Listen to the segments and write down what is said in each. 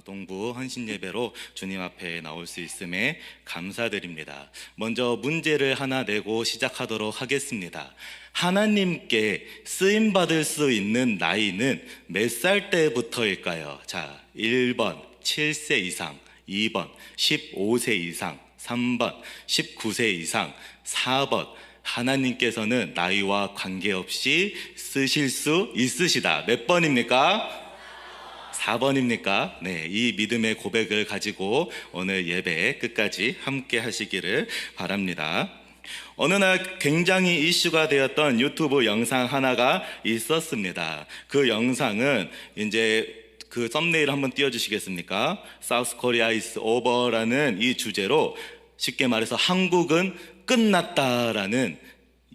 동부 헌신 예배로 주님 앞에 나올 수 있음에 감사드립니다. 먼저 문제를 하나 내고 시작하도록 하겠습니다. 하나님께 쓰임 받을 수 있는 나이는 몇 살 때부터일까요? 자, 1번 7세 이상, 2번 15세 이상, 3번 19세 이상, 4번 하나님께서는 나이와 관계없이 쓰실 수 있으시다. 몇 번입니까? 4번입니까? 네, 이 믿음의 고백을 가지고 오늘 예배 끝까지 함께 하시기를 바랍니다. 어느 날 굉장히 이슈가 되었던 유튜브 영상 하나가 있었습니다. 그 영상은 이제 그 썸네일 한번 띄워주시겠습니까? South Korea is over라는 이 주제로 쉽게 말해서 한국은 끝났다라는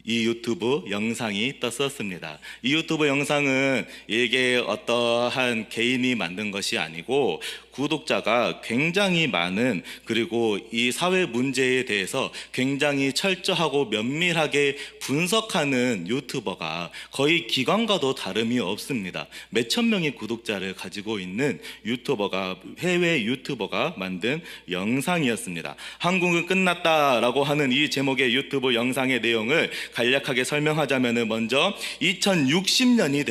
이 유튜브 영상이 떴었습니다. 이 유튜브 영상은 이게 어떠한 개인이 만든 것이 아니고 구독자가 굉장히 많은, 그리고 이 사회 문제에 대해서 굉장히 철저하고 면밀하게 분석하는 유튜버가 거의 기관과도 다름이 없습니다. 몇천 명의 구독자를 가지고 있는 유튜버가, 해외 유튜버가 만든 영상이었습니다. 한국은 끝났다라고 하는 이 제목의 유튜브 영상의 내용을 간략하게 설명하자면은, 먼저 2060년이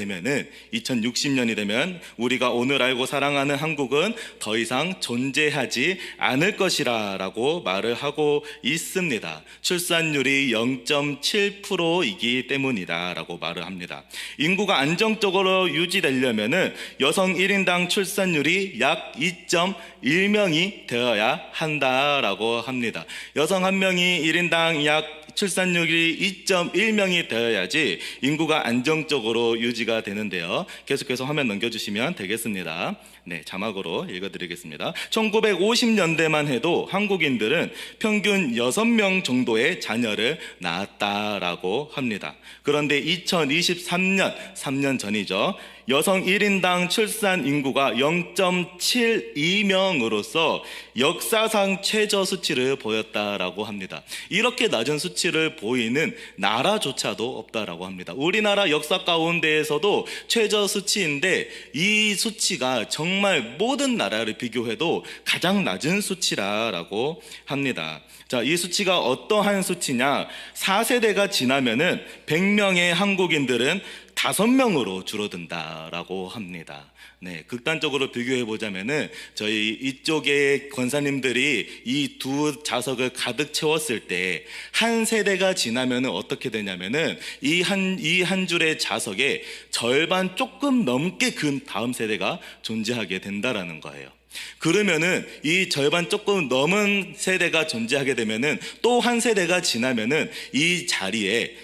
되면 우리가 오늘 알고 사랑하는 한국은 더 이상 존재하지 않을 것이라 라고 말을 하고 있습니다. 출산율이 0.7%이기 때문이다 라고 말을 합니다. 인구가 안정적으로 유지되려면은 여성 1인당 출산율이 약 2.1명이 되어야 한다라고 합니다. 여성 한 명이 1인당 약 출산율이 2.1명이 되어야지 인구가 안정적으로 유지가 되는데요. 계속해서 화면 넘겨주시면 되겠습니다. 네, 자막으로 읽어드리겠습니다. 1950년대만 해도 한국인들은 평균 6명 정도의 자녀를 낳았다라고 합니다. 그런데 2023년, 3년 전이죠. 여성 1인당 출산 인구가 0.72명으로서 역사상 최저 수치를 보였다라고 합니다. 이렇게 낮은 수치를 보이는 나라조차도 없다라고 합니다. 우리나라 역사 가운데에서도 최저 수치인데 이 수치가 정말 모든 나라를 비교해도 가장 낮은 수치라고 합니다. 자, 이 수치가 어떠한 수치냐? 4세대가 지나면은 100명의 한국인들은 5명으로 줄어든다라고 합니다. 네, 극단적으로 비교해 보자면은 저희 이쪽의 권사님들이 이 두 좌석을 가득 채웠을 때 한 세대가 지나면은 어떻게 되냐면은 이 한 줄의 좌석의 절반 조금 넘게 그 다음 세대가 존재하게 된다라는 거예요. 그러면은 이 절반 조금 넘은 세대가 존재하게 되면은 또 한 세대가 지나면은 이 자리에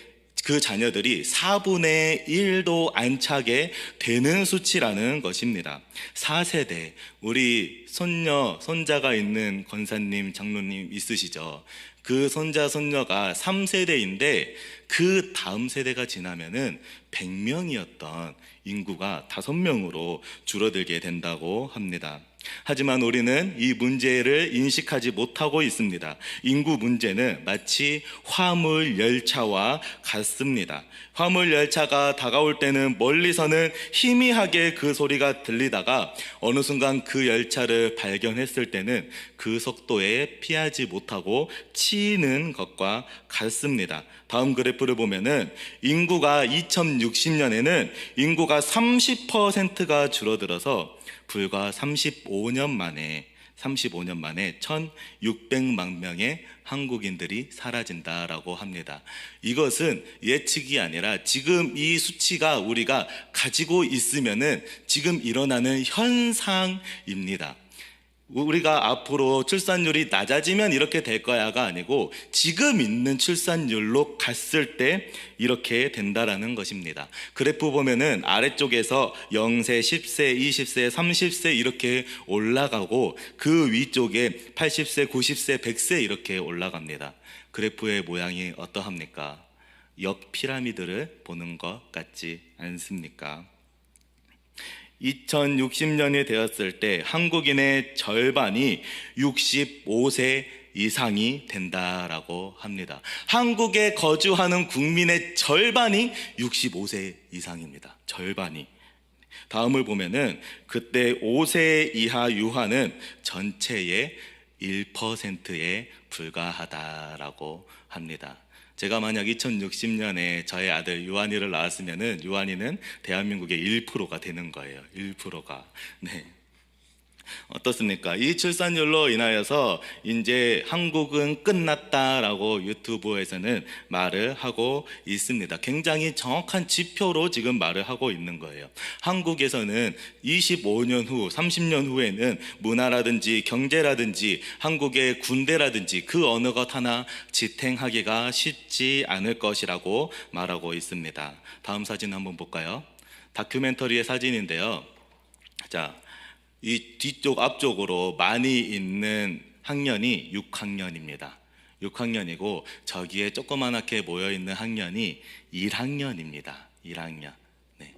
그 자녀들이 4분의 1도 안 차게 되는 수치라는 것입니다. 4세대, 우리 손녀, 손자가 있는 권사님, 장로님 있으시죠? 그 손자, 손녀가 3세대인데 그 다음 세대가 지나면은 100명이었던 인구가 5명으로 줄어들게 된다고 합니다. 하지만 우리는 이 문제를 인식하지 못하고 있습니다. 인구 문제는 마치 화물 열차와 같습니다. 화물 열차가 다가올 때는 멀리서는 희미하게 그 소리가 들리다가 어느 순간 그 열차를 발견했을 때는 그 속도에 피하지 못하고 치이는 것과 같습니다. 다음 그래프를 보면은 인구가 2060년에는 인구가 30%가 줄어들어서 불과 35년 만에 1600만 명의 한국인들이 사라진다라고 합니다. 이것은 예측이 아니라 지금 이 수치가 우리가 가지고 있으면은 지금 일어나는 현상입니다. 우리가 앞으로 출산율이 낮아지면 이렇게 될 거야가 아니고 지금 있는 출산율로 갔을 때 이렇게 된다라는 것입니다. 그래프 보면은 아래쪽에서 0세, 10세, 20세, 30세 이렇게 올라가고 그 위쪽에 80세, 90세, 100세 이렇게 올라갑니다. 그래프의 모양이 어떠합니까? 역피라미드를 보는 것 같지 않습니까? 2060년이 되었을 때 한국인의 절반이 65세 이상이 된다라고 합니다. 한국에 거주하는 국민의 절반이 65세 이상입니다. 절반이. 다음을 보면은 그때 5세 이하 유아는 전체의 1%에 불과하다라고 합니다. 제가 만약 2060년에 저의 아들 유한이를 낳았으면은 유한이는 대한민국의 1%가 되는 거예요. 1%가. 네. 어떻습니까? 이 출산율로 인하여서 이제 한국은 끝났다라고 유튜브에서는 말을 하고 있습니다. 굉장히 정확한 지표로 지금 말을 하고 있는 거예요. 한국에서는 25년 후, 30년 후에는 문화라든지 경제라든지 한국의 군대라든지 그 어느 것 하나 지탱하기가 쉽지 않을 것이라고 말하고 있습니다. 다음 사진 한번 볼까요? 다큐멘터리의 사진인데요. 자, 이 뒤쪽 앞쪽으로 많이 있는 학년이 6학년입니다. 6학년이고 저기에 조그만하게 모여있는 학년이 1학년입니다. 1학년. 네.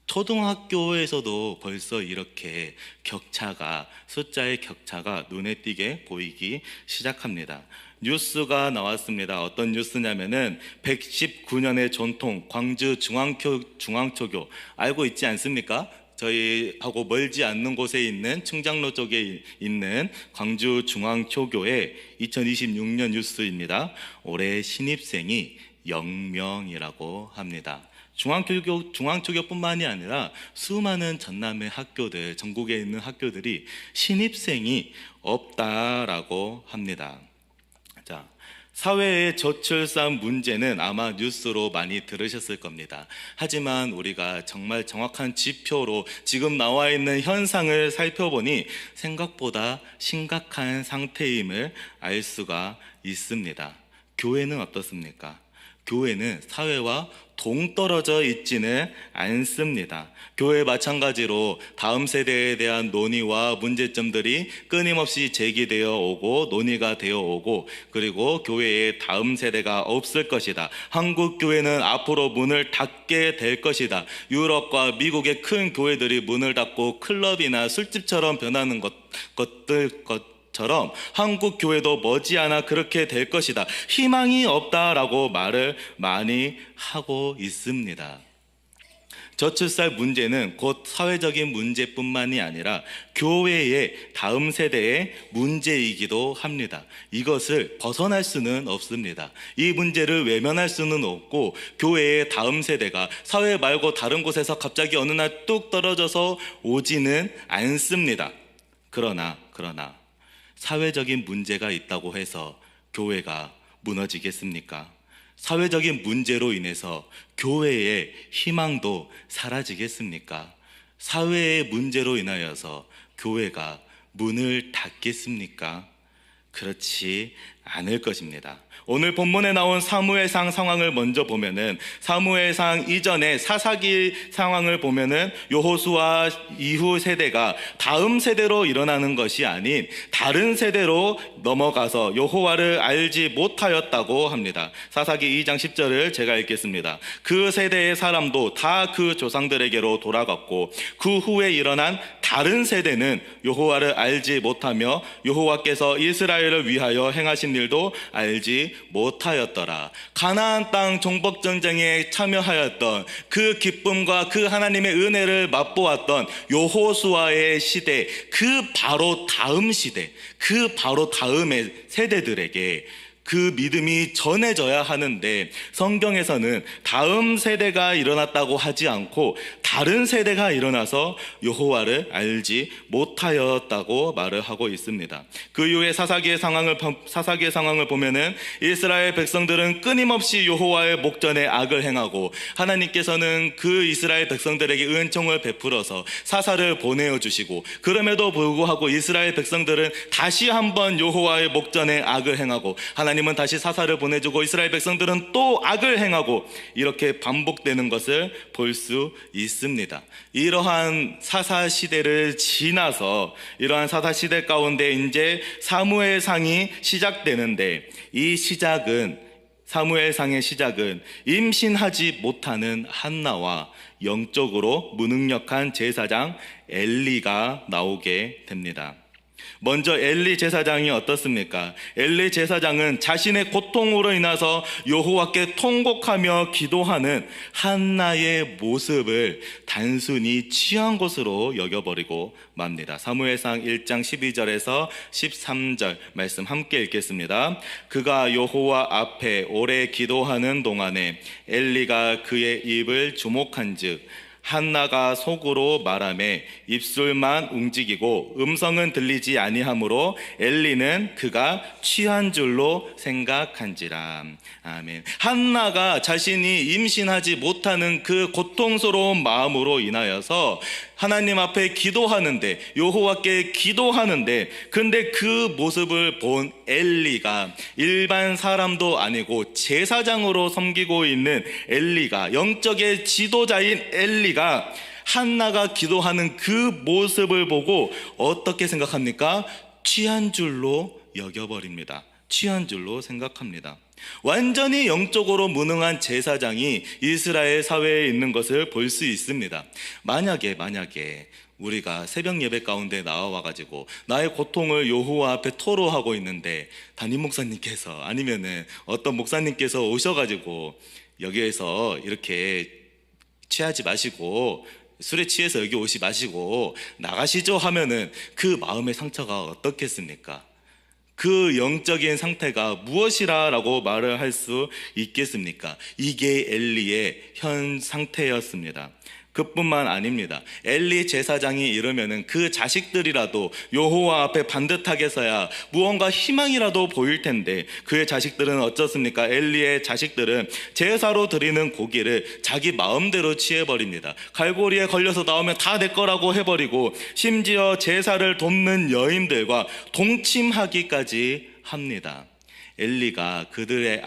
초등학교에서도 벌써 이렇게 숫자의 격차가 눈에 띄게 보이기 시작합니다. 뉴스가 나왔습니다. 어떤 뉴스냐면은 119년의 전통 광주 중앙초교 알고 있지 않습니까? 저희하고 멀지 않는 곳에 있는 충장로 쪽에 있는 광주 중앙초교의 2026년 뉴스입니다. 올해 신입생이 0명이라고 합니다. 중앙초교뿐만이 아니라 수많은 전남의 학교들, 전국에 있는 학교들이 신입생이 없다라고 합니다. 자, 사회의 저출산 문제는 아마 뉴스로 많이 들으셨을 겁니다. 하지만 우리가 정말 정확한 지표로 지금 나와 있는 현상을 살펴보니 생각보다 심각한 상태임을 알 수가 있습니다. 교회는 어떻습니까? 교회는 사회와 동떨어져 있지는 않습니다. 교회 마찬가지로 다음 세대에 대한 논의와 문제점들이 끊임없이 제기되어 오고 논의가 되어 오고, 그리고 교회에 다음 세대가 없을 것이다. 한국 교회는 앞으로 문을 닫게 될 것이다. 유럽과 미국의 큰 교회들이 문을 닫고 클럽이나 술집처럼 변하는 것처럼 한국 교회도 머지않아 그렇게 될 것이다. 희망이 없다라고 말을 많이 하고 있습니다. 저출산 문제는 곧 사회적인 문제뿐만이 아니라 교회의 다음 세대의 문제이기도 합니다. 이것을 벗어날 수는 없습니다. 이 문제를 외면할 수는 없고, 교회의 다음 세대가 사회 말고 다른 곳에서 갑자기 어느 날 뚝 떨어져서 오지는 않습니다. 그러나 사회적인 문제가 있다고 해서 교회가 무너지겠습니까? 사회적인 문제로 인해서 교회의 희망도 사라지겠습니까? 사회의 문제로 인하여서 교회가 문을 닫겠습니까? 그렇지 않을 것입니다. 오늘 본문에 나온 사무엘상 상황을 먼저 보면은, 사무엘상 이전에 사사기 상황을 보면은 여호수아 이후 세대가 다음 세대로 일어나는 것이 아닌 다른 세대로 넘어가서 여호와를 알지 못하였다고 합니다. 사사기 2장 10절을 제가 읽겠습니다. 그 세대의 사람도 다 그 조상들에게로 돌아갔고, 그 후에 일어난 다른 세대는 여호와를 알지 못하며 여호와께서 이스라엘을 위하여 행하신 일도 알지 못하였더라. 가나안 땅 정복 전쟁에 참여하였던 그 기쁨과 그 하나님의 은혜를 맛보았던 여호수아의 시대, 그 바로 다음 시대, 그 바로 다음의 세대들에게 그 믿음이 전해져야 하는데, 성경에서는 다음 세대가 일어났다고 하지 않고 다른 세대가 일어나서 여호와를 알지 못하였다고 말을 하고 있습니다. 그 이후에 사사기의 상황을 보면은 이스라엘 백성들은 끊임없이 여호와의 목전에 악을 행하고, 하나님께서는 그 이스라엘 백성들에게 은총을 베풀어서 사사를 보내어 주시고, 그럼에도 불구하고 이스라엘 백성들은 다시 한번 여호와의 목전에 악을 행하고, 하나님은 다시 사사를 보내주고, 이스라엘 백성들은 또 악을 행하고, 이렇게 반복되는 것을 볼 수 있습니다. 이러한 사사 시대를 지나서, 이러한 사사 시대 가운데 이제 사무엘상이 시작되는데, 이 시작은, 사무엘상의 시작은 임신하지 못하는 한나와 영적으로 무능력한 제사장 엘리가 나오게 됩니다. 먼저 엘리 제사장이 어떻습니까? 엘리 제사장은 자신의 고통으로 인해서 여호와께 통곡하며 기도하는 한나의 모습을 단순히 취한 것으로 여겨버리고 맙니다. 사무엘상 1장 12절에서 13절 말씀 함께 읽겠습니다. 그가 여호와 앞에 오래 기도하는 동안에 엘리가 그의 입을 주목한즉 한나가 속으로 말하며 입술만 움직이고 음성은 들리지 아니하므로 엘리는 그가 취한 줄로 생각한지라. 아멘. 한나가 자신이 임신하지 못하는 그 고통스러운 마음으로 인하여서 하나님 앞에 기도하는데, 여호와께 기도하는데, 근데 그 모습을 본 엘리가, 일반 사람도 아니고 제사장으로 섬기고 있는 엘리가, 영적의 지도자인 엘리가 한나가 기도하는 그 모습을 보고 어떻게 생각합니까? 취한 줄로 여겨버립니다. 취한 줄로 생각합니다. 완전히 영적으로 무능한 제사장이 이스라엘 사회에 있는 것을 볼 수 있습니다. 만약에 우리가 새벽 예배 가운데 나와가지고 나의 고통을 여호와 앞에 토로하고 있는데 담임 목사님께서 아니면은 어떤 목사님께서 오셔가지고 여기에서 이렇게 취하지 마시고, 술에 취해서 여기 오시 마시고 나가시죠 하면은 그 마음의 상처가 어떻겠습니까? 그 영적인 상태가 무엇이라고 말을 할 수 있겠습니까? 이게 엘리의 현 상태였습니다. 그뿐만 아닙니다. 엘리 제사장이 이러면은 그 자식들이라도 여호와 앞에 반듯하게 서야 무언가 희망이라도 보일 텐데, 그의 자식들은 어떻습니까? 엘리의 자식들은 제사로 드리는 고기를 자기 마음대로 취해버립니다. 갈고리에 걸려서 나오면 다 내 거라고 해버리고, 심지어 제사를 돕는 여인들과 동침하기까지 합니다. 엘리가 그의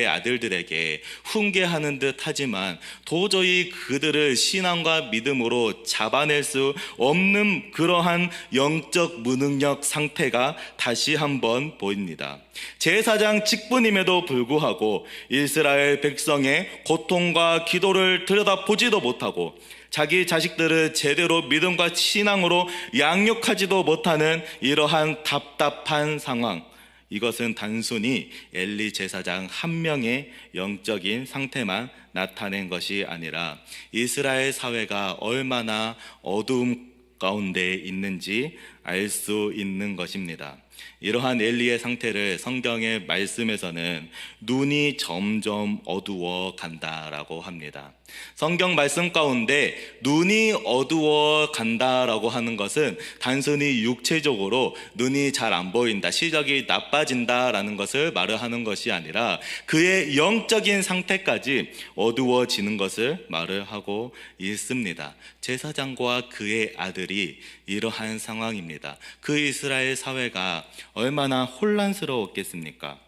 아들들에게 훈계하는 듯 하지만 도저히 그들을 신앙과 믿음으로 잡아낼 수 없는 그러한 영적 무능력 상태가 다시 한번 보입니다. 제사장 직분임에도 불구하고 이스라엘 백성의 고통과 기도를 들여다보지도 못하고 자기 자식들을 제대로 믿음과 신앙으로 양육하지도 못하는 이러한 답답한 상황, 이것은 단순히 엘리 제사장 한 명의 영적인 상태만 나타낸 것이 아니라 이스라엘 사회가 얼마나 어두움 가운데 있는지 알 수 있는 것입니다. 이러한 엘리의 상태를 성경의 말씀에서는 눈이 점점 어두워 간다라고 합니다. 성경 말씀 가운데 눈이 어두워 간다라고 하는 것은 단순히 육체적으로 눈이 잘 안 보인다, 시력이 나빠진다라는 것을 말을 하는 것이 아니라 그의 영적인 상태까지 어두워지는 것을 말을 하고 있습니다. 제사장과 그의 아들이 이러한 상황입니다. 그 이스라엘 사회가 얼마나 혼란스러웠겠습니까?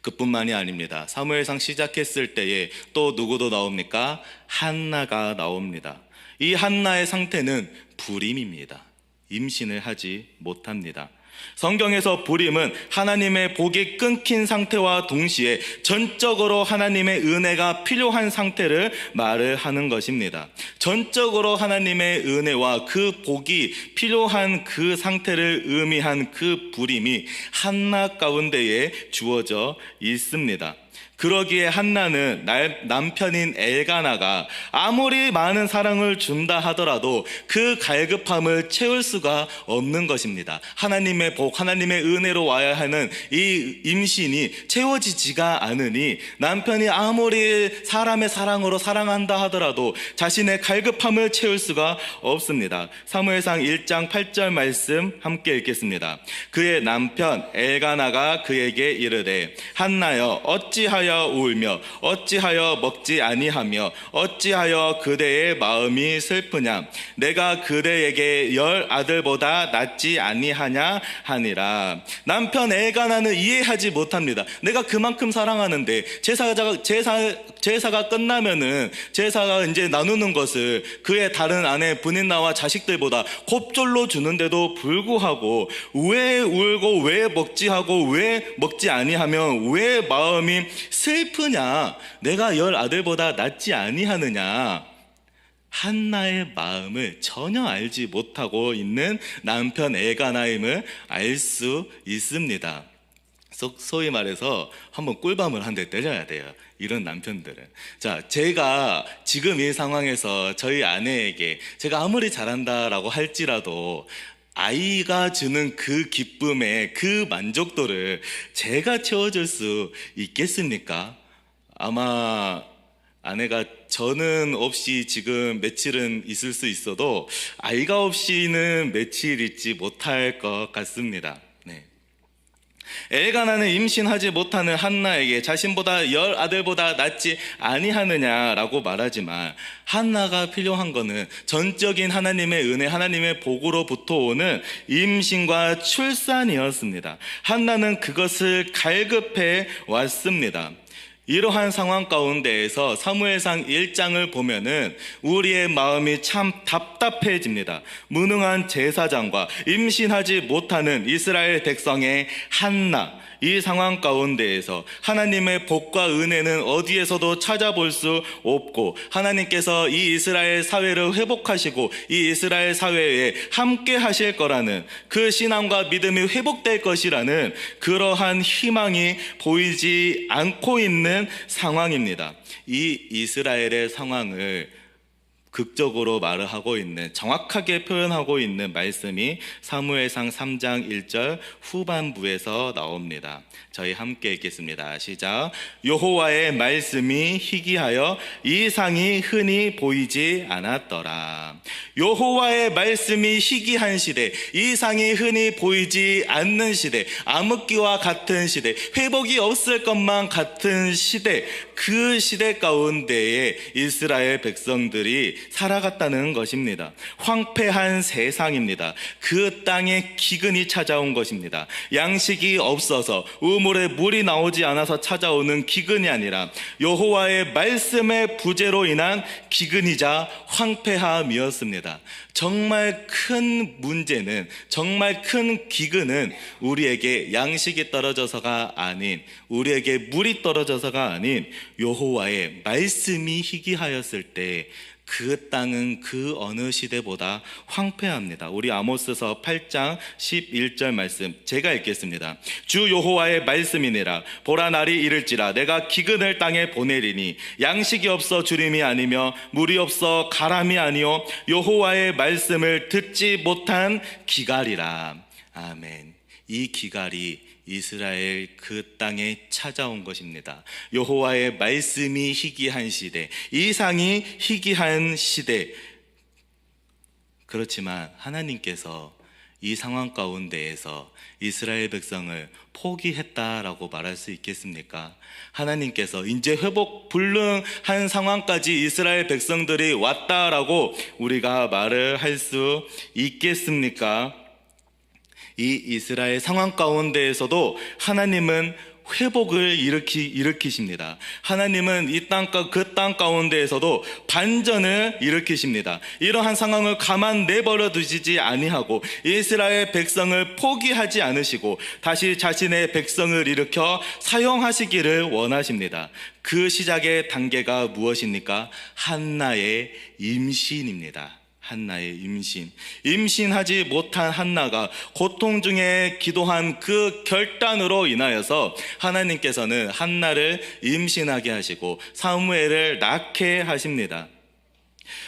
그뿐만이 아닙니다. 사무엘상 시작했을 때에 또 누구도 나옵니까? 한나가 나옵니다. 이 한나의 상태는 불임입니다. 임신을 하지 못합니다. 성경에서 불임은 하나님의 복이 끊긴 상태와 동시에 전적으로 하나님의 은혜가 필요한 상태를 말을 하는 것입니다. 전적으로 하나님의 은혜와 그 복이 필요한 그 상태를 의미한 그 불임이 한나 가운데에 주어져 있습니다. 그러기에 한나는 남편인 엘가나가 아무리 많은 사랑을 준다 하더라도 그 갈급함을 채울 수가 없는 것입니다. 하나님의 복, 하나님의 은혜로 와야 하는 이 임신이 채워지지가 않으니 남편이 아무리 사람의 사랑으로 사랑한다 하더라도 자신의 갈급함을 채울 수가 없습니다. 사무엘상 1장 8절 말씀 함께 읽겠습니다. 그의 남편 엘가나가 그에게 이르되 한나여 어찌하여 울며 어찌하여 먹지 아니하며 어찌하여 그대의 마음이 슬프냐, 내가 그대에게 10 아들보다 낫지 아니하냐 하니라. 남편 엘가나는 이해하지 못합니다. 내가 그만큼 사랑하는데 제사가 끝나면은 제사가 이제 나누는 것을 그의 다른 아내 분인나와 자식들보다 곱절로 주는데도 불구하고 왜 울고 왜 먹지 하고 왜 먹지 아니하며 왜 마음이 슬프냐, 내가 10 아들보다 낫지 아니하느냐, 한나의 마음을 전혀 알지 못하고 있는 남편 엘가나임을 알 수 있습니다. 소위 말해서 한번 꿀밤을 한 대 때려야 돼요, 이런 남편들은. 자, 제가 지금 이 상황에서 저희 아내에게 제가 아무리 잘한다라고 할지라도 아이가 주는 그 기쁨의 그 만족도를 제가 채워줄 수 있겠습니까? 아마 아내가 저는 없이 지금 며칠은 있을 수 있어도 아이가 없이는 며칠 있지 못할 것 같습니다. 네. 엘가나는 임신하지 못하는 한나에게 자신보다 10아들보다 낫지 아니하느냐라고 말하지만, 한나가 필요한 것은 전적인 하나님의 은혜, 하나님의 복으로부터 오는 임신과 출산이었습니다. 한나는 그것을 갈급해 왔습니다. 이러한 상황 가운데에서 사무엘상 1장을 보면은 우리의 마음이 참 답답해집니다. 무능한 제사장과 임신하지 못하는 이스라엘 백성의 한나, 이 상황 가운데에서 하나님의 복과 은혜는 어디에서도 찾아볼 수 없고, 하나님께서 이 이스라엘 사회를 회복하시고 이 이스라엘 사회에 함께 하실 거라는 그 신앙과 믿음이 회복될 것이라는 그러한 희망이 보이지 않고 있는 상황입니다. 이 이스라엘의 상황을 극적으로 말을 하고 있는, 정확하게 표현하고 있는 말씀이 사무엘상 3장 1절 후반부에서 나옵니다. 저희 함께 읽겠습니다. 시작. 여호와의 말씀이 희귀하여 이 상이 흔히 보이지 않았더라. 여호와의 말씀이 희귀한 시대, 이 상이 흔히 보이지 않는 시대, 암흑기와 같은 시대, 회복이 없을 것만 같은 시대, 그 시대 가운데에 이스라엘 백성들이 살아갔다는 것입니다. 황폐한 세상입니다. 그 땅에 기근이 찾아온 것입니다. 양식이 없어서 우물에 물이 나오지 않아서 찾아오는 기근이 아니라 여호와의 말씀의 부재로 인한 기근이자 황폐함이었습니다. 정말 큰 문제는, 정말 큰 기근은 우리에게 양식이 떨어져서가 아닌, 우리에게 물이 떨어져서가 아닌 여호와의 말씀이 희귀하였을 때 그 땅은 그 어느 시대보다 황폐합니다. 우리 아모스서 8장 11절 말씀 제가 읽겠습니다. 주 여호와의 말씀이니라. 보라, 날이 이를지라 내가 기근을 땅에 보내리니 양식이 없어 주림이 아니며 물이 없어 가람이 아니요 여호와의 말씀을 듣지 못한 기갈이라. 아멘. 이 기갈이 이스라엘 그 땅에 찾아온 것입니다. 여호와의 말씀이 희귀한 시대, 이상이 희귀한 시대. 그렇지만 하나님께서 이 상황 가운데에서 이스라엘 백성을 포기했다라고 말할 수 있겠습니까? 하나님께서 이제 회복 불능한 상황까지 이스라엘 백성들이 왔다라고 우리가 말을 할 수 있겠습니까? 이 이스라엘 상황 가운데에서도 하나님은 회복을 일으키십니다. 하나님은 이 그 땅 가운데에서도 반전을 일으키십니다. 이러한 상황을 가만 내버려 두시지 아니하고 이스라엘 백성을 포기하지 않으시고 다시 자신의 백성을 일으켜 사용하시기를 원하십니다. 그 시작의 단계가 무엇입니까? 한나의 임신입니다. 한나의 임신하지 못한 한나가 고통 중에 기도한 그 결단으로 인하여서 하나님께서는 한나를 임신하게 하시고 사무엘을 낳게 하십니다.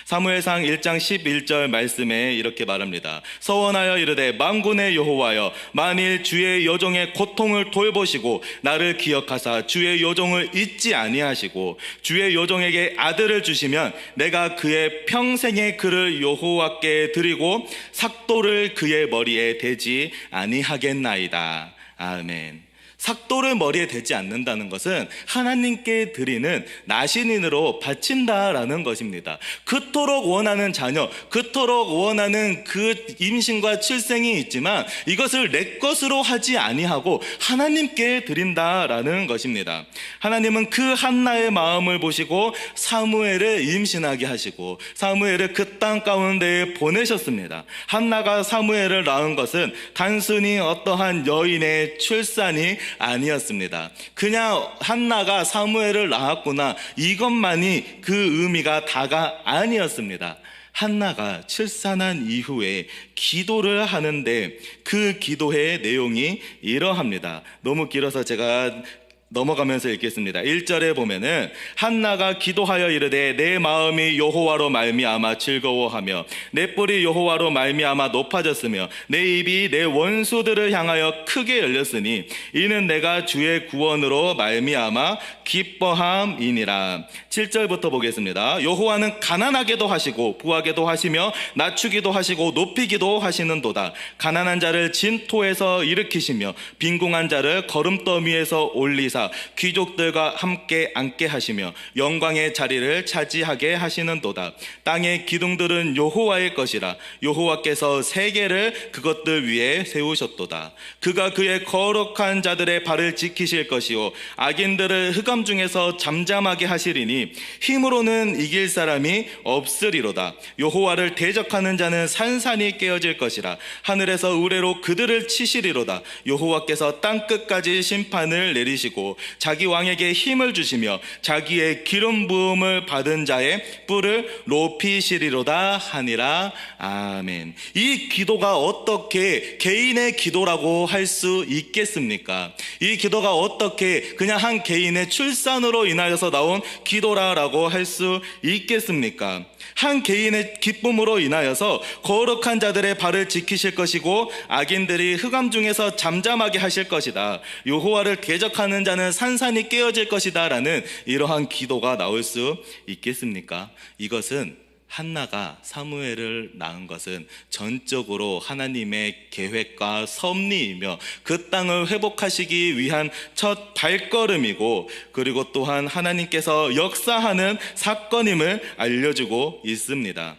사무엘상 1장 11절 말씀에 이렇게 말합니다. 서원하여 이르되 만군의 여호와여, 만일 주의 여종의 고통을 돌보시고 나를 기억하사 주의 여종을 잊지 아니하시고 주의 여종에게 아들을 주시면 내가 그의 평생의 그를 여호와께 드리고 삭도를 그의 머리에 대지 아니하겠나이다. 아멘. 삭도를 머리에 대지 않는다는 것은 하나님께 드리는 나신인으로 바친다라는 것입니다. 그토록 원하는 자녀, 그토록 원하는 그 임신과 출생이 있지만 이것을 내 것으로 하지 아니하고 하나님께 드린다라는 것입니다. 하나님은 그 한나의 마음을 보시고 사무엘을 임신하게 하시고 사무엘을 그 땅 가운데에 보내셨습니다. 한나가 사무엘을 낳은 것은 단순히 어떠한 여인의 출산이 아니었습니다. 그냥 한나가 사무엘을 낳았구나, 이것만이 그 의미가 다가 아니었습니다. 한나가 출산한 이후에 기도를 하는데 그 기도의 내용이 이러합니다. 너무 길어서 제가 넘어가면서 읽겠습니다. 1절에 보면은 한나가 기도하여 이르되 내 마음이 여호와로 말미암아 즐거워하며 내 뿔이 여호와로 말미암아 높아졌으며 내 입이 내 원수들을 향하여 크게 열렸으니 이는 내가 주의 구원으로 말미암아 기뻐함이니라. 7절부터 보겠습니다. 여호와는 가난하게도 하시고 부하게도 하시며 낮추기도 하시고 높이기도 하시는도다. 가난한 자를 진토에서 일으키시며 빈궁한 자를 거름더미에서 올리사 귀족들과 함께 앉게 하시며 영광의 자리를 차지하게 하시는도다. 땅의 기둥들은 여호와의 것이라. 여호와께서 세계를 그것들 위에 세우셨도다. 그가 그의 거룩한 자들의 발을 지키실 것이요 악인들을 흑암 중에서 잠잠하게 하시리니 힘으로는 이길 사람이 없으리로다. 여호와를 대적하는 자는 산산이 깨어질 것이라. 하늘에서 우레로 그들을 치시리로다. 여호와께서 땅 끝까지 심판을 내리시고 자기 왕에게 힘을 주시며 자기의 기름 부음을 받은 자의 뿔을 높이시리로다 하니라. 아멘. 이 기도가 어떻게 개인의 기도라고 할 수 있겠습니까? 이 기도가 어떻게 그냥 한 개인의 출산으로 인하여서 나온 기도라고 할 수 있겠습니까? 한 개인의 기쁨으로 인하여서 거룩한 자들의 발을 지키실 것이고 악인들이 흑암 중에서 잠잠하게 하실 것이다. 여호와를 대적하는 자는 산산이 깨어질 것이다 라는 이러한 기도가 나올 수 있겠습니까? 이것은 한나가 사무엘을 낳은 것은 전적으로 하나님의 계획과 섭리이며 그 땅을 회복하시기 위한 첫 발걸음이고, 그리고 또한 하나님께서 역사하는 사건임을 알려주고 있습니다.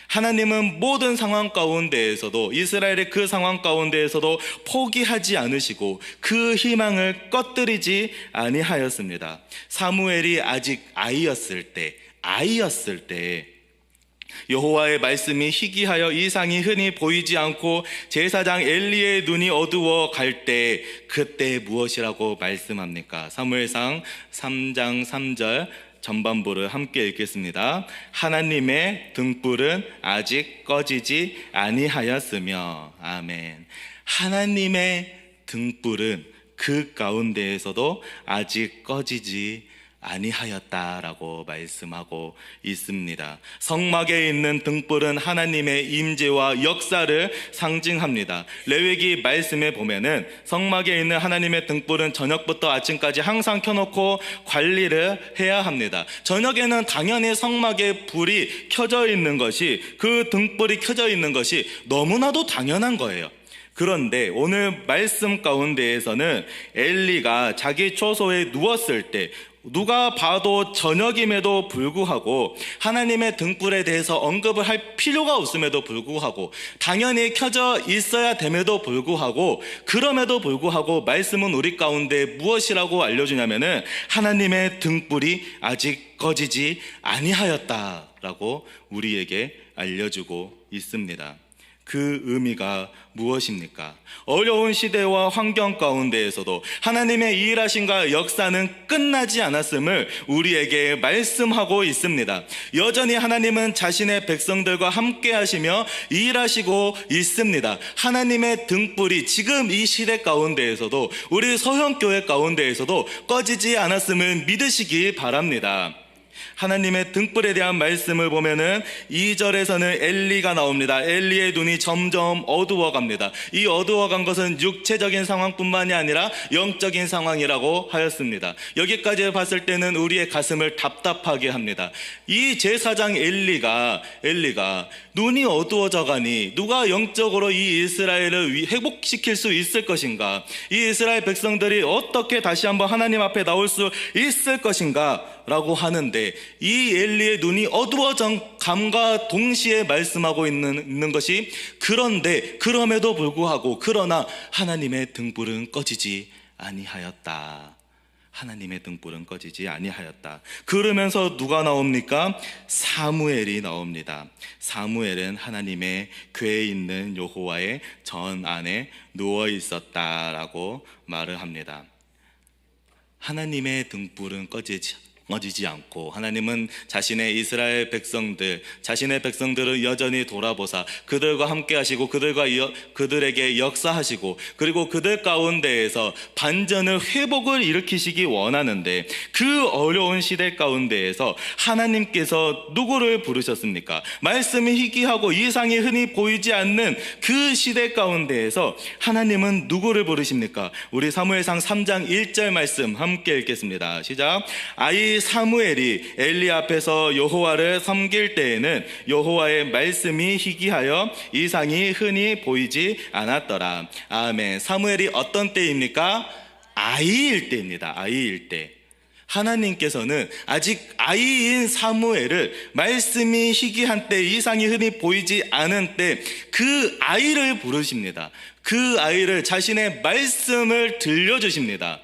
하나님은 모든 상황 가운데에서도, 이스라엘의 그 상황 가운데에서도 포기하지 않으시고 그 희망을 꺼뜨리지 아니하였습니다. 사무엘이 아직 아이였을 때 여호와의 말씀이 희귀하여 이상이 흔히 보이지 않고 제사장 엘리의 눈이 어두워 갈 때, 그때 무엇이라고 말씀합니까? 사무엘상 3장 3절 전반부를 함께 읽겠습니다. 하나님의 등불은 아직 꺼지지 아니하였으며. 아멘. 하나님의 등불은 그 가운데에서도 아직 꺼지지 아니하였다라고 말씀하고 있습니다. 성막에 있는 등불은 하나님의 임재와 역사를 상징합니다. 레위기 말씀에 보면은 성막에 있는 하나님의 등불은 저녁부터 아침까지 항상 켜놓고 관리를 해야 합니다. 저녁에는 당연히 성막에 불이 켜져 있는 것이, 그 등불이 켜져 있는 것이 너무나도 당연한 거예요. 그런데 오늘 말씀 가운데에서는 엘리가 자기 초소에 누웠을 때, 누가 봐도 저녁임에도 불구하고 하나님의 등불에 대해서 언급을 할 필요가 없음에도 불구하고, 당연히 켜져 있어야 됨에도 불구하고, 그럼에도 불구하고 말씀은 우리 가운데 무엇이라고 알려주냐면은 하나님의 등불이 아직 꺼지지 아니하였다라고 우리에게 알려주고 있습니다. 그 의미가 무엇입니까? 어려운 시대와 환경 가운데에서도 하나님의 일하심과 역사는 끝나지 않았음을 우리에게 말씀하고 있습니다. 여전히 하나님은 자신의 백성들과 함께 하시며 일하시고 있습니다. 하나님의 등불이 지금 이 시대 가운데에서도, 우리 서형교회 가운데에서도 꺼지지 않았음을 믿으시기 바랍니다. 하나님의 등불에 대한 말씀을 보면은 2절에서는 엘리가 나옵니다. 엘리의 눈이 점점 어두워갑니다. 이 어두워간 것은 육체적인 상황뿐만이 아니라 영적인 상황이라고 하였습니다. 여기까지 봤을 때는 우리의 가슴을 답답하게 합니다. 이 제사장 엘리가 눈이 어두워져 가니 누가 영적으로 이 이스라엘을 회복시킬 수 있을 것인가? 이 이스라엘 백성들이 어떻게 다시 한번 하나님 앞에 나올 수 있을 것인가? 라고 하는데, 이 엘리의 눈이 어두워진 감과 동시에 말씀하고 있는 것이, 그럼에도 불구하고 그러나 하나님의 등불은 꺼지지 아니하였다. 하나님의 등불은 꺼지지 아니하였다. 그러면서 누가 나옵니까? 사무엘이 나옵니다. 사무엘은 하나님의 궤에 있는 여호와의 전 안에 누워 있었다라고 말을 합니다. 하나님의 등불은 꺼지지 않고 하나님은 자신의 이스라엘 백성들, 자신의 백성들을 여전히 돌아보사 그들과 함께 하시고 그들에게 역사하시고 그리고 그들 가운데에서 반전을 회복을 일으키시기 원하는데, 그 어려운 시대 가운데에서 하나님께서 누구를 부르셨습니까? 말씀이 희귀하고 이상이 흔히 보이지 않는 그 시대 가운데에서 하나님은 누구를 부르십니까? 우리 사무엘상 3장 1절 말씀 함께 읽겠습니다. 시작. 아이 사무엘이 엘리 앞에서 여호와를 섬길 때에는 여호와의 말씀이 희귀하여 이상이 흔히 보이지 않았더라. 아멘. 사무엘이 어떤 때입니까? 아이일 때입니다. 아이일 때. 하나님께서는 아직 아이인 사무엘을 말씀이 희귀한 때, 이상이 흔히 보이지 않은 때 그 아이를 부르십니다. 그 아이를 자신의 말씀을 들려주십니다.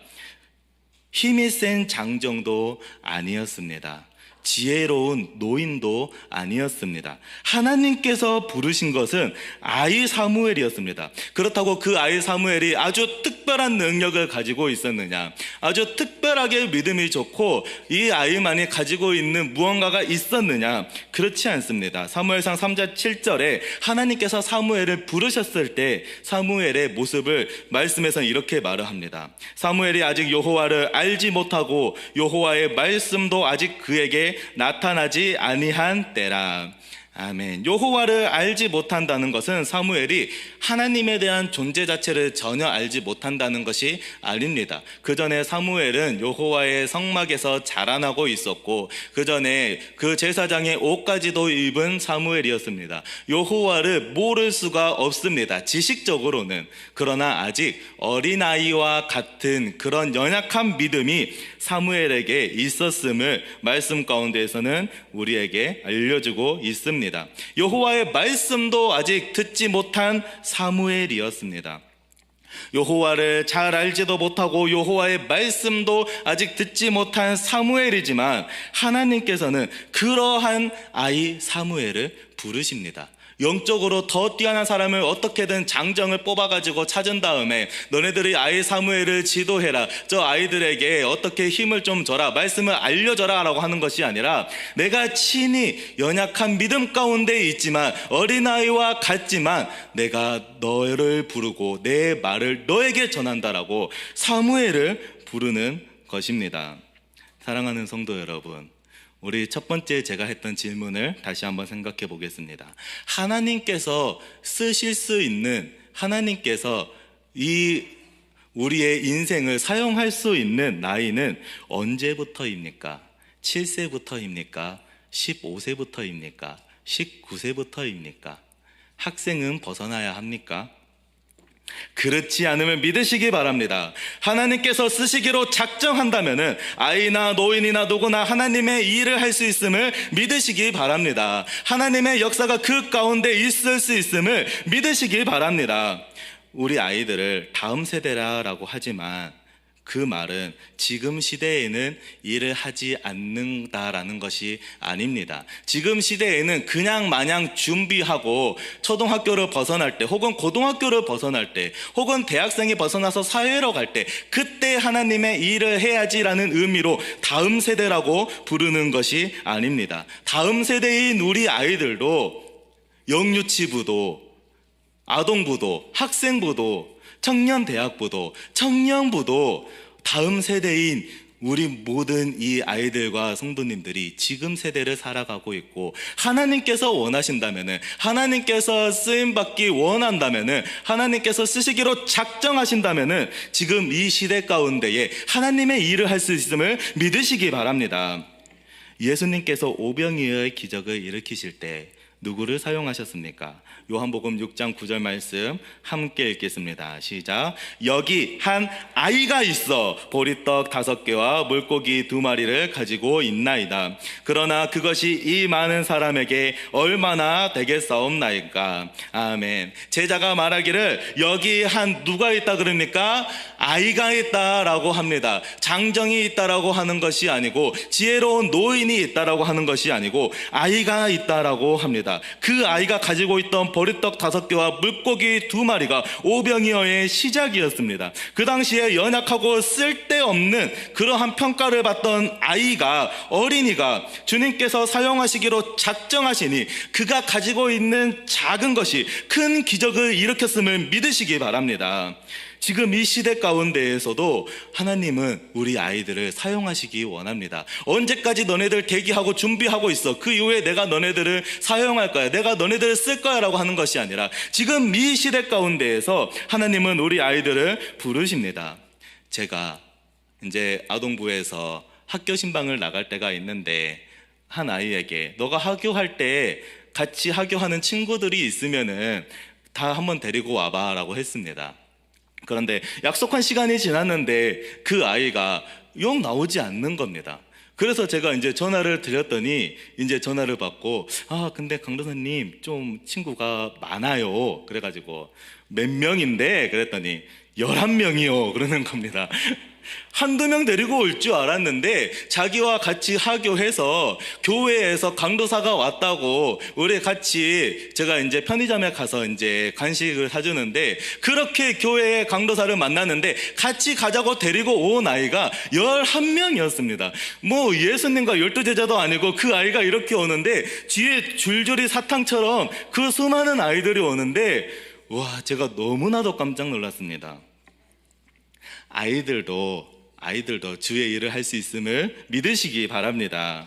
힘이 센 장정도 아니었습니다. 지혜로운 노인도 아니었습니다. 하나님께서 부르신 것은 아이 사무엘이었습니다. 그렇다고 그 아이 사무엘이 아주 특별한 능력을 가지고 있었느냐, 아주 특별하게 믿음이 좋고 이 아이만이 가지고 있는 무언가가 있었느냐, 그렇지 않습니다. 사무엘상 3장 7절에 하나님께서 사무엘을 부르셨을 때 사무엘의 모습을 말씀에서 이렇게 말을 합니다. 사무엘이 아직 여호와를 알지 못하고 여호와의 말씀도 아직 그에게 나타나지 아니한 때라. 아멘. 여호와를 알지 못한다는 것은 사무엘이 하나님에 대한 존재 자체를 전혀 알지 못한다는 것이 아닙니다. 그 전에 사무엘은 여호와의 성막에서 자라나고 있었고 그 전에 그 제사장의 옷까지도 입은 사무엘이었습니다. 여호와를 모를 수가 없습니다. 지식적으로는. 그러나 아직 어린아이와 같은 그런 연약한 믿음이 사무엘에게 있었음을 말씀 가운데에서는 우리에게 알려주고 있습니다. 여호와의 말씀도 아직 듣지 못한 사무엘이었습니다. 여호와를 잘 알지도 못하고 여호와의 말씀도 아직 듣지 못한 사무엘이지만 하나님께서는 그러한 아이 사무엘을 부르십니다. 영적으로 더 뛰어난 사람을 어떻게든 장정을 뽑아가지고 찾은 다음에 너네들이 아이 사무엘을 지도해라, 저 아이들에게 어떻게 힘을 좀 줘라, 말씀을 알려줘라 라고 하는 것이 아니라 내가 친히 연약한 믿음 가운데 있지만 어린아이와 같지만 내가 너를 부르고 내 말을 너에게 전한다라고 사무엘을 부르는 것입니다. 사랑하는 성도 여러분, 우리 첫 번째 제가 했던 질문을 다시 한번 생각해 보겠습니다. 하나님께서 쓰실 수 있는, 하나님께서 우리의 인생을 사용할 수 있는 나이는 언제부터입니까? 7세부터입니까? 15세부터입니까? 19세부터입니까? 학생은 벗어나야 합니까? 그렇지 않으면 믿으시기 바랍니다. 하나님께서 쓰시기로 작정한다면 아이나 노인이나 누구나 하나님의 일을 할 수 있음을 믿으시기 바랍니다. 하나님의 역사가 그 가운데 있을 수 있음을 믿으시기 바랍니다. 우리 아이들을 다음 세대라고 하지만 그 말은 지금 시대에는 일을 하지 않는다라는 것이 아닙니다. 지금 시대에는 그냥 마냥 준비하고 초등학교를 벗어날 때 혹은 고등학교를 벗어날 때 혹은 대학생이 벗어나서 사회로 갈 때 그때 하나님의 일을 해야지라는 의미로 다음 세대라고 부르는 것이 아닙니다. 다음 세대인 우리 아이들도 영유치부도, 아동부도, 학생부도, 청년대학부도, 청년부도 다음 세대인 우리 모든 이 아이들과 성도님들이 지금 세대를 살아가고 있고 하나님께서 원하신다면, 하나님께서 쓰임받기 원한다면, 하나님께서 쓰시기로 작정하신다면 지금 이 시대 가운데에 하나님의 일을 할 수 있음을 믿으시기 바랍니다. 예수님께서 오병이어의 기적을 일으키실 때 누구를 사용하셨습니까? 요한복음 6장 9절 말씀 함께 읽겠습니다. 시작. 여기 한 아이가 있어 보리떡 5개와 물고기 2마리를 가지고 있나이다. 그러나 그것이 이 많은 사람에게 얼마나 되겠사옵나이까. 아멘. 제자가 말하기를 여기 한 누가 있다 그럽니까? 아이가 있다라고 합니다. 장정이 있다라고 하는 것이 아니고 지혜로운 노인이 있다라고 하는 것이 아니고 아이가 있다라고 합니다. 있었습니다. 그 아이가 가지고 있던 보리떡 5개와 물고기 2마리가 오병이어의 시작이었습니다. 그 당시에 연약하고 쓸데없는 그러한 평가를 받던 아이가, 어린이가 주님께서 사용하시기로 작정하시니 그가 가지고 있는 작은 것이 큰 기적을 일으켰음을 믿으시기 바랍니다. 지금 이 시대 가운데에서도 하나님은 우리 아이들을 사용하시기 원합니다. 언제까지 너네들 대기하고 준비하고 있어? 그 이후에 내가 너네들을 사용할 거야, 내가 너네들을 쓸 거야 라고 하는 것이 아니라 지금 이 시대 가운데에서 하나님은 우리 아이들을 부르십니다. 제가 이제 아동부에서 학교 신방을 나갈 때가 있는데 한 아이에게 너가 하교할 때 같이 하교하는 친구들이 있으면은 다 한번 데리고 와봐 라고 했습니다. 그런데 약속한 시간이 지났는데 그 아이가 영 나오지 않는 겁니다. 그래서 제가 이제 전화를 드렸더니 이제 전화를 받고 근데 강도사님 좀 친구가 많아요. 그래가지고 몇 명인데 그랬더니 11명이요 그러는 겁니다. 한두 명 데리고 올 줄 알았는데 자기와 같이 하교해서 교회에서 강도사가 왔다고 우리 같이 제가 이제 편의점에 가서 이제 간식을 사주는데 그렇게 교회에 강도사를 만났는데 같이 가자고 데리고 온 아이가 11명이었습니다. 뭐 예수님과 12제자도 아니고 그 아이가 이렇게 오는데 뒤에 줄줄이 사탕처럼 그 수많은 아이들이 오는데 와, 제가 너무나도 깜짝 놀랐습니다. 아이들도 주의 일을 할 수 있음을 믿으시기 바랍니다.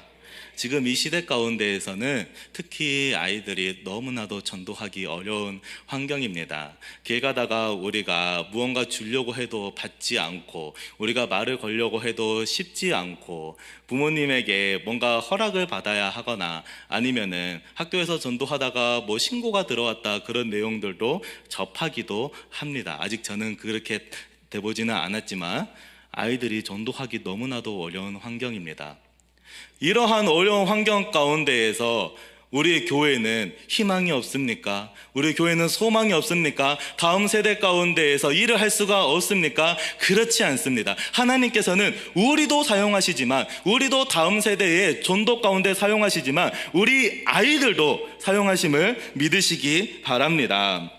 지금 이 시대 가운데에서는 특히 아이들이 너무나도 전도하기 어려운 환경입니다. 길 가다가 우리가 무언가 주려고 해도 받지 않고, 우리가 말을 걸려고 해도 쉽지 않고, 부모님에게 뭔가 허락을 받아야 하거나 아니면은 학교에서 전도하다가 뭐 신고가 들어왔다 그런 내용들도 접하기도 합니다. 아직 저는 그렇게 돼보지는 않았지만 아이들이 전도하기 너무나도 어려운 환경입니다. 이러한 어려운 환경 가운데에서 우리 교회는 희망이 없습니까? 우리 교회는 소망이 없습니까? 다음 세대 가운데에서 일을 할 수가 없습니까? 그렇지 않습니다. 하나님께서는 우리도 사용하시지만, 우리도 다음 세대의 전도 가운데 사용하시지만 우리 아이들도 사용하심을 믿으시기 바랍니다.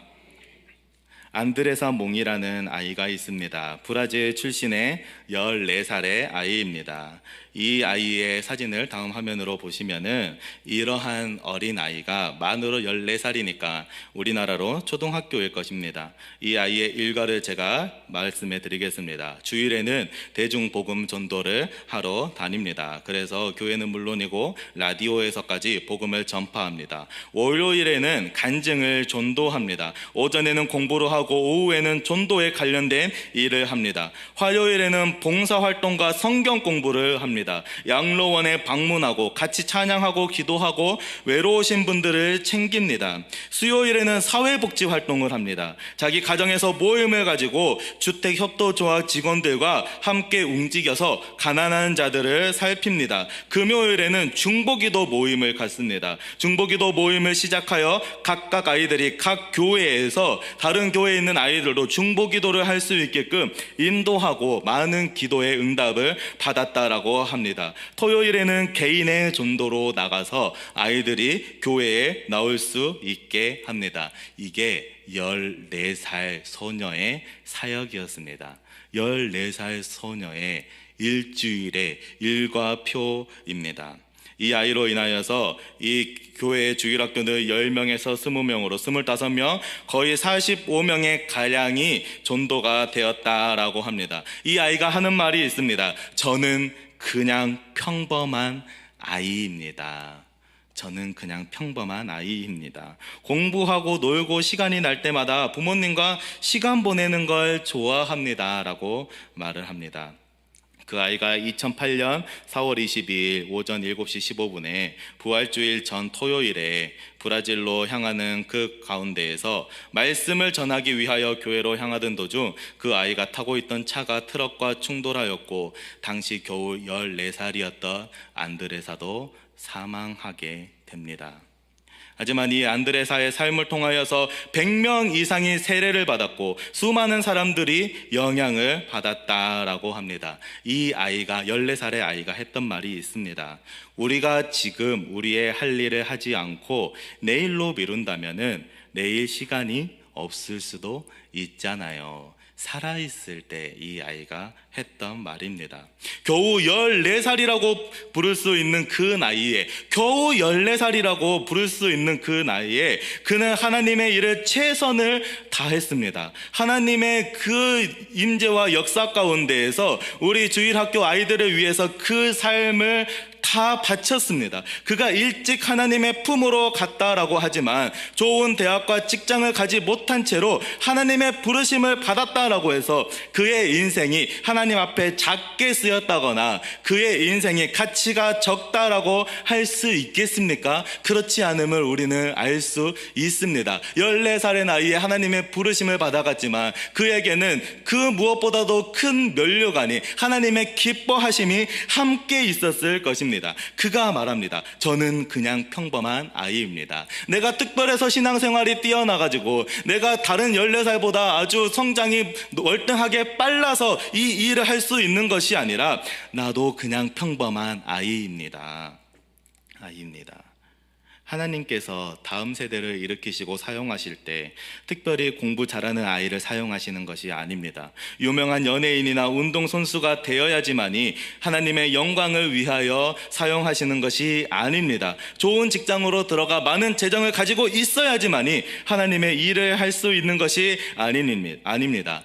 안드레사 몽이라는 아이가 있습니다. 브라질 출신의 14살의 아이입니다. 이 아이의 사진을 다음 화면으로 보시면은 이러한 어린 아이가 만으로 14살이니까 우리나라로 초등학교일 것입니다. 이 아이의 일과를 제가 말씀해 드리겠습니다. 주일에는 대중복음 전도를 하러 다닙니다. 그래서 교회는 물론이고 라디오에서까지 복음을 전파합니다. 월요일에는 간증을 전도합니다. 오전에는 공부를 하고 오후에는 전도에 관련된 일을 합니다. 화요일에는 봉사활동과 성경 공부를 합니다. 양로원에 방문하고 같이 찬양하고 기도하고 외로우신 분들을 챙깁니다. 수요일에는 사회복지 활동을 합니다. 자기 가정에서 모임을 가지고 주택협동조합 직원들과 함께 움직여서 가난한 자들을 살핍니다. 금요일에는 중보기도 모임을 갖습니다. 중보기도 모임을 시작하여 각각 아이들이 각 교회에서 다른 교회에 있는 아이들도 중보기도를 할 수 있게끔 인도하고 많은 기도의 응답을 받았다라고 합니다. 토요일에는 개인의 전도로 나가서 아이들이 교회에 나올 수 있게 합니다. 이게 14살 소녀의 사역이었습니다. 14살 소녀의 일주일의 일과표입니다. 이 아이로 인하여서 이 교회의 주일학교는 10명에서 20명으로 25명, 거의 45명의 가량이 전도가 되었다라고 합니다. 이 아이가 하는 말이 있습니다. 저는 그냥 평범한 아이입니다. 저는 그냥 평범한 아이입니다. 공부하고 놀고 시간이 날 때마다 부모님과 시간 보내는 걸 좋아합니다 라고 말을 합니다. 그 아이가 2008년 4월 22일 오전 7시 15분에 부활주일 전 토요일에 브라질로 향하는 그 가운데에서 말씀을 전하기 위하여 교회로 향하던 도중 그 아이가 타고 있던 차가 트럭과 충돌하였고 당시 겨우 14살이었던 안드레사도 사망하게 됩니다. 하지만 이 안드레사의 삶을 통하여서 100명 이상이 세례를 받았고 수많은 사람들이 영향을 받았다라고 합니다. 이 아이가 14살의 아이가 했던 말이 있습니다. 우리가 지금 우리의 할 일을 하지 않고 내일로 미룬다면은 내일 시간이 없을 수도 있잖아요. 살아있을 때 이 아이가 했던 말입니다. 겨우 14살이라고 부를 수 있는 그 나이에, 겨우 14살이라고 부를 수 있는 그 나이에 그는 하나님의 일을 최선을 다했습니다. 하나님의 그 임재와 역사 가운데에서 우리 주일학교 아이들을 위해서 그 삶을 다 바쳤습니다. 그가 일찍 하나님의 품으로 갔다라고 하지만 좋은 대학과 직장을 가지 못한 채로 하나님의 부르심을 받았다라고 해서 그의 인생이 하나님 앞에 작게 쓰였다거나 그의 인생의 가치가 적다라고 할 수 있겠습니까? 그렇지 않음을 우리는 알 수 있습니다. 14살의 나이에 하나님의 부르심을 받아갔지만 그에게는 그 무엇보다도 큰 면류관이 하나님의 기뻐하심이 함께 있었을 것입니다. 그가 말합니다. 저는 그냥 평범한 아이입니다. 내가 특별해서 신앙생활이 뛰어나가지고 내가 다른 14살보다 아주 성장이 월등하게 빨라서 이 일을 할 수 있는 것이 아니라 나도 그냥 평범한 아이입니다. 하나님께서 다음 세대를 일으키시고 사용하실 때 특별히 공부 잘하는 아이를 사용하시는 것이 아닙니다. 유명한 연예인이나 운동선수가 되어야지만이 하나님의 영광을 위하여 사용하시는 것이 아닙니다. 좋은 직장으로 들어가 많은 재정을 가지고 있어야지만이 하나님의 일을 할 수 있는 것이 아닙니다.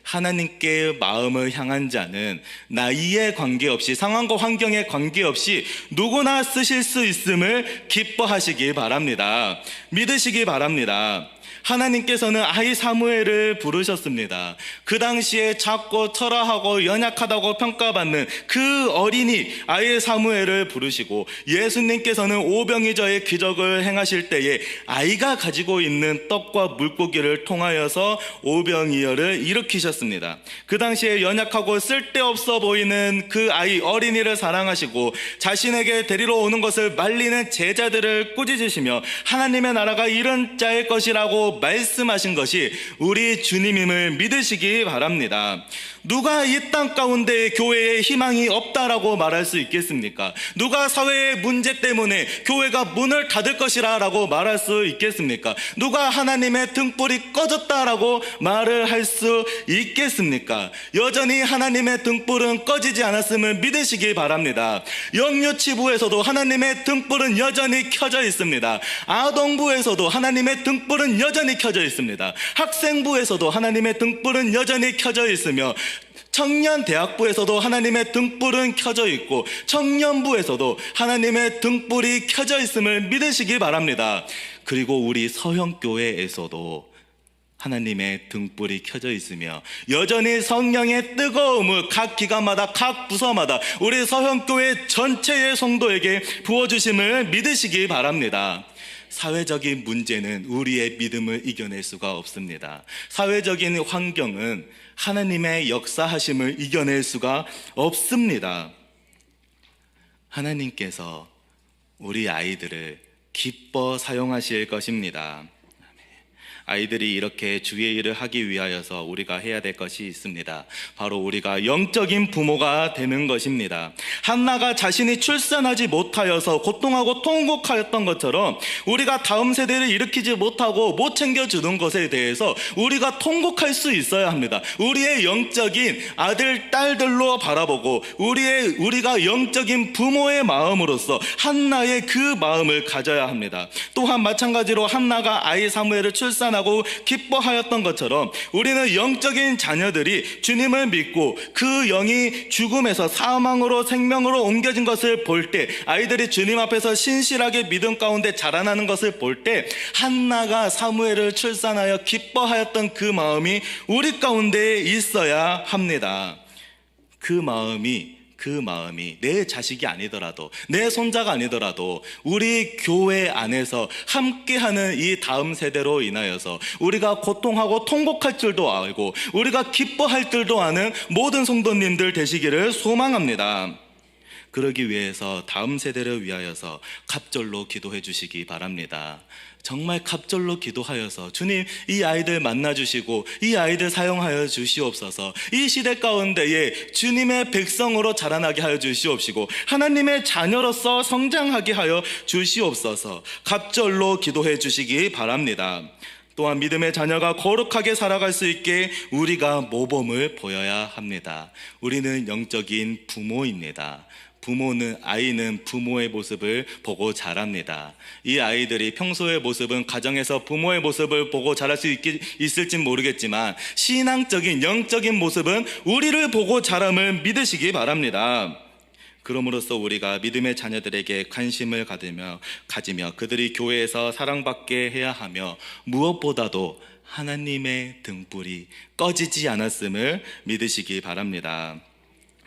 하나님께 마음을 향한 자는 나이에 관계없이, 상황과 환경에 관계없이 누구나 쓰실 수 있음을 기뻐하시기 바랍니다. 믿으시기 바랍니다. 하나님께서는 아이 사무엘을 부르셨습니다. 그 당시에 작고 초라하고 연약하다고 평가받는 그 어린이 아이 사무엘을 부르시고 예수님께서는 오병이어의 기적을 행하실 때에 아이가 가지고 있는 떡과 물고기를 통하여서 오병이어를 일으키셨습니다. 그 당시에 연약하고 쓸데없어 보이는 그 아이 어린이를 사랑하시고 자신에게 데리러 오는 것을 말리는 제자들을 꾸짖으시며 하나님의 나라가 이런 자일 것이라고 말씀하신 것이 우리 주님임을 믿으시기 바랍니다. 누가 이 땅 가운데 교회에 희망이 없다라고 말할 수 있겠습니까? 누가 사회의 문제 때문에 교회가 문을 닫을 것이라 라고 말할 수 있겠습니까? 누가 하나님의 등불이 꺼졌다라고 말을 할 수 있겠습니까? 여전히 하나님의 등불은 꺼지지 않았음을 믿으시기 바랍니다. 영유치부에서도 하나님의 등불은 여전히 켜져 있습니다. 아동부에서도 하나님의 등불은 여전히 켜져 있습니다. 학생부에서도 하나님의 등불은 여전히 켜져 있으며 청년대학부에서도 하나님의 등불은 켜져 있고 청년부에서도 하나님의 등불이 켜져 있음을 믿으시기 바랍니다. 그리고 우리 서형교회에서도 하나님의 등불이 켜져 있으며 여전히 성령의 뜨거움을 각 기관마다 각 부서마다 우리 서형교회 전체의 성도에게 부어주심을 믿으시기 바랍니다. 사회적인 문제는 우리의 믿음을 이겨낼 수가 없습니다. 사회적인 환경은 하나님의 역사하심을 이겨낼 수가 없습니다. 하나님께서 우리 아이들을 기뻐 사용하실 것입니다. 아이들이 이렇게 주의 일을 하기 위하여서 우리가 해야 될 것이 있습니다. 바로 우리가 영적인 부모가 되는 것입니다. 한나가 자신이 출산하지 못하여서 고통하고 통곡하였던 것처럼 우리가 다음 세대를 일으키지 못하고 못 챙겨주는 것에 대해서 우리가 통곡할 수 있어야 합니다. 우리의 영적인 아들, 딸들로 바라보고 우리가 영적인 부모의 마음으로서 한나의 그 마음을 가져야 합니다. 또한 마찬가지로 한나가 아이 사무엘을 출산하고 기뻐하였던 것처럼 우리는 영적인 자녀들이 주님을 믿고 그 영이 죽음에서 사망으로 생명으로 옮겨진 것을 볼 때, 아이들이 주님 앞에서 신실하게 믿음 가운데 자라나는 것을 볼 때 한나가 사무엘을 출산하여 기뻐하였던 그 마음이 우리 가운데 있어야 합니다. 그 마음이 내 자식이 아니더라도, 내 손자가 아니더라도 우리 교회 안에서 함께하는 이 다음 세대로 인하여서 우리가 고통하고 통곡할 줄도 알고 우리가 기뻐할 줄도 아는 모든 성도님들 되시기를 소망합니다. 그러기 위해서 다음 세대를 위하여서 갑절로 기도해 주시기 바랍니다. 정말 갑절로 기도하여서 주님, 이 아이들 만나주시고 이 아이들 사용하여 주시옵소서. 이 시대 가운데에 주님의 백성으로 자라나게 하여 주시옵시고 하나님의 자녀로서 성장하게 하여 주시옵소서. 갑절로 기도해 주시기 바랍니다. 또한 믿음의 자녀가 거룩하게 살아갈 수 있게 우리가 모범을 보여야 합니다. 우리는 영적인 부모입니다. 아이는 부모의 모습을 보고 자랍니다. 이 아이들이 평소의 모습은 가정에서 부모의 모습을 보고 자랄 수 있을진 모르겠지만 신앙적인 영적인 모습은 우리를 보고 자람을 믿으시기 바랍니다. 그럼으로써 우리가 믿음의 자녀들에게 관심을 가지며 그들이 교회에서 사랑받게 해야 하며 무엇보다도 하나님의 등불이 꺼지지 않았음을 믿으시기 바랍니다.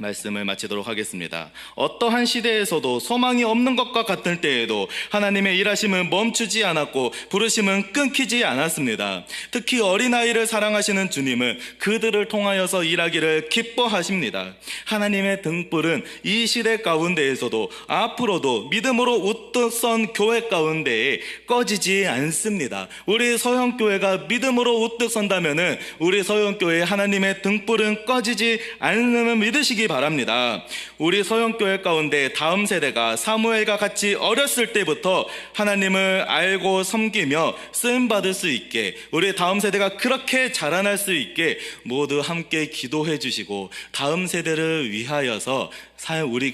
말씀을 마치도록 하겠습니다. 어떠한 시대에서도 소망이 없는 것과 같을 때에도 하나님의 일하심은 멈추지 않았고 부르심은 끊기지 않았습니다. 특히 어린아이를 사랑하시는 주님은 그들을 통하여서 일하기를 기뻐하십니다. 하나님의 등불은 이 시대 가운데에서도 앞으로도 믿음으로 우뚝 선 교회 가운데에 꺼지지 않습니다. 우리 서영교회가 믿음으로 우뚝 선다면은 우리 서영교회의 하나님의 등불은 꺼지지 않음을 믿으시기 바랍니다. 우리 서영교회 가운데 다음 세대가 사무엘과 같이 어렸을 때부터 하나님을 알고 섬기며 쓰임받을 수 있게, 우리 다음 세대가 그렇게 자라날 수 있게 모두 함께 기도해 주시고 다음 세대를 위하여서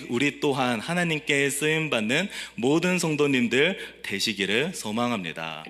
우리 또한 하나님께 쓰임받는 모든 성도님들 되시기를 소망합니다.